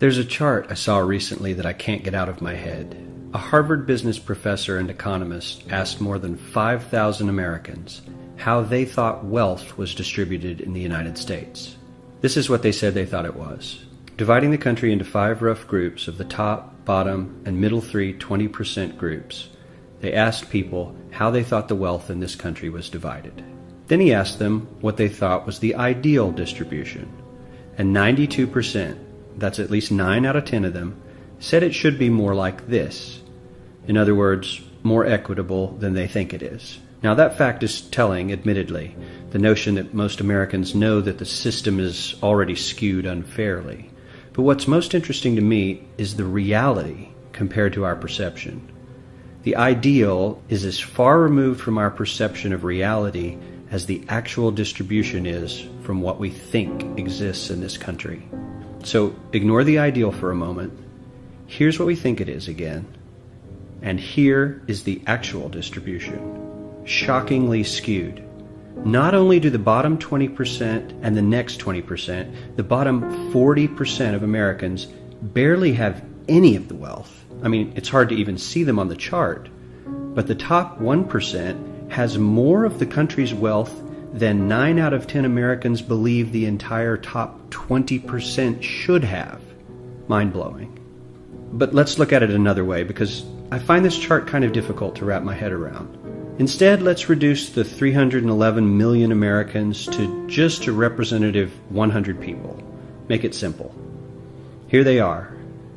There's a chart I saw recently that I can't get out of my head. A Harvard business professor and economist asked more than 5,000 Americans how they thought wealth was distributed in the United States. This is what they said they thought it was. Dividing the country into 5 rough groups of the top, bottom, and middle 3 20% groups, they asked people how they thought the wealth in this country was divided. Then he asked them what they thought was the ideal distribution. And 92%, that's at least 9 out of 10 of them, said it should be more like this. In other words, more equitable than they think it is. Now that fact is telling, admittedly, the notion that most Americans know that the system is already skewed unfairly. But what's most interesting to me is the reality compared to our perception. The ideal is as far removed from our perception of reality as the actual distribution is from what we think exists in this country. So ignore the ideal for a moment. Here's what we think it is again. And here is the actual distribution. Shockingly skewed. Not only do the bottom 20% and the next 20%, the bottom 40% of Americans barely have any of the wealth. I mean, it's hard to even see them on the chart. But the top 1% has more of the country's wealth than 9 out of 10 Americans believe the entire top 20% should have. Mind-blowing. But let's look at it another way, because I find this chart kind of difficult to wrap my head around. Instead, let's reduce the 311 million Americans to just a representative 100 people. Make it simple. Here they are.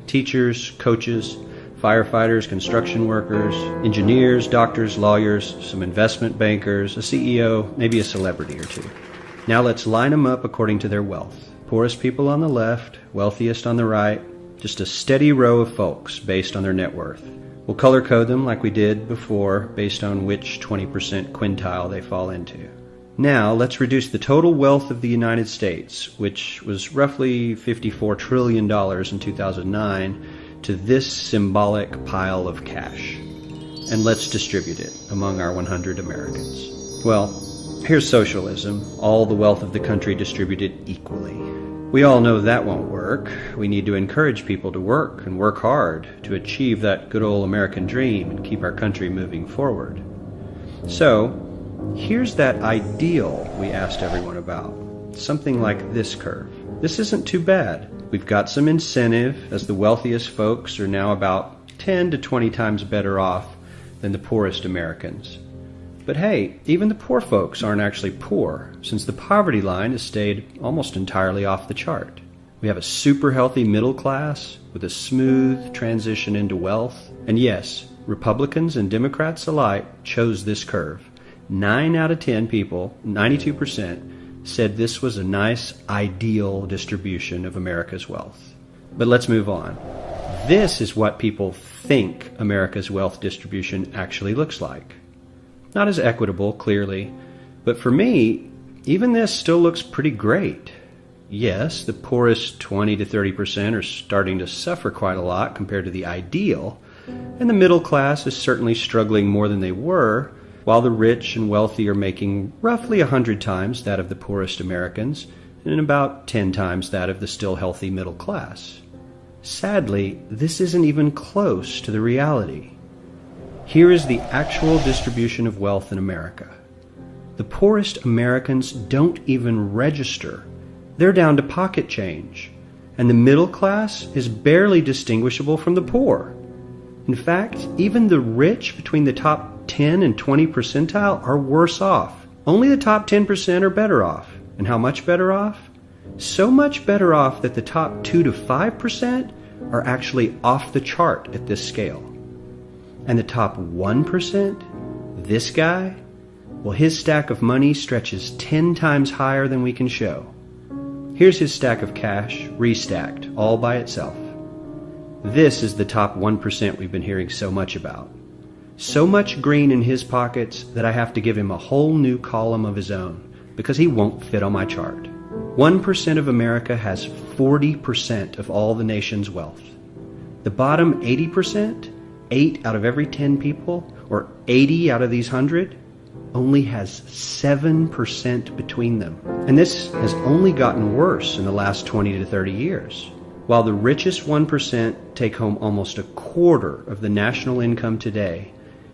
Teachers, coaches, firefighters, construction workers, engineers, doctors, lawyers, some investment bankers, a CEO, maybe a celebrity or two. Now let's line them up according to their wealth. Poorest people on the left, wealthiest on the right, just a steady row of folks based on their net worth. We'll color code them like we did before based on which 20% quintile they fall into. Now let's reduce the total wealth of the United States, which was roughly $54 trillion in 2009, to this symbolic pile of cash. And let's distribute it among our 100 Americans. Well, here's socialism, all the wealth of the country distributed equally. We all know that won't work. We need to encourage people to work and work hard to achieve that good old American dream and keep our country moving forward. So, here's that ideal we asked everyone about. Something like this curve. This isn't too bad. We've got some incentive, as the wealthiest folks are now about 10 to 20 times better off than the poorest Americans. But hey, even the poor folks aren't actually poor, since the poverty line has stayed almost entirely off the chart. We have a super healthy middle class with a smooth transition into wealth. And yes, Republicans and Democrats alike chose this curve. 9 out of 10 people, 92%, said this was a nice, ideal distribution of America's wealth. But let's move on. This is what people think America's wealth distribution actually looks like. Not as equitable, clearly, but for me, even this still looks pretty great. Yes, the poorest 20 to 30% are starting to suffer quite a lot compared to the ideal, and the middle class is certainly struggling more than they were, while the rich and wealthy are making roughly 100 times that of the poorest Americans and about 10 times that of the still healthy middle class. Sadly, this isn't even close to the reality. Here is the actual distribution of wealth in America. The poorest Americans don't even register. They're down to pocket change, and the middle class is barely distinguishable from the poor. In fact, even the rich between the top 10 and 20 percentile are worse off. Only the top 10% are better off. And how much better off? So much better off that the top 2 to 5% are actually off the chart at this scale. And the top 1%, this guy, well, his stack of money stretches 10 times higher than we can show. Here's his stack of cash, restacked, all by itself. This is the top 1% we've been hearing so much about. So much green in his pockets that I have to give him a whole new column of his own, because he won't fit on my chart. 1% of America has 40% of all the nation's wealth. The bottom 80%, 8 out of every 10 people, or 80 out of these 100, only has 7% between them. And this has only gotten worse in the last 20 to 30 years. While the richest 1% take home almost a quarter of the national income today,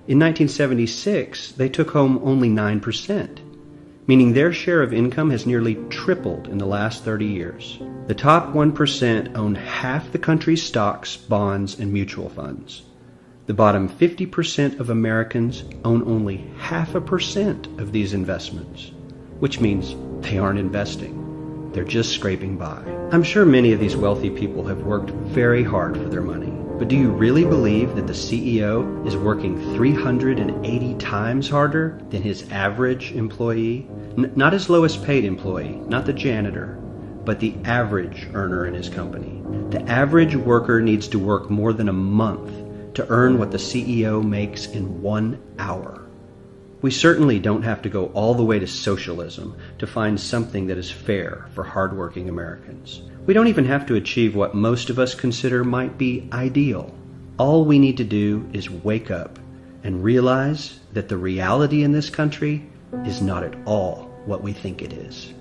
in 1976 they took home only 9%, meaning their share of income has nearly tripled in the last 30 years. The top 1% own half the country's stocks, bonds, and mutual funds. The bottom 50% of Americans own only 0.5% of these investments, which means they aren't investing. They're just scraping by. I'm sure many of these wealthy people have worked very hard for their money, but do you really believe that the CEO is working 380 times harder than his average employee? Not his lowest paid employee, not the janitor, but the average earner in his company. The average worker needs to work more than a month to earn what the CEO makes in 1 hour. We certainly don't have to go all the way to socialism to find something that is fair for hardworking Americans. We don't even have to achieve what most of us consider might be ideal. All we need to do is wake up and realize that the reality in this country is not at all what we think it is.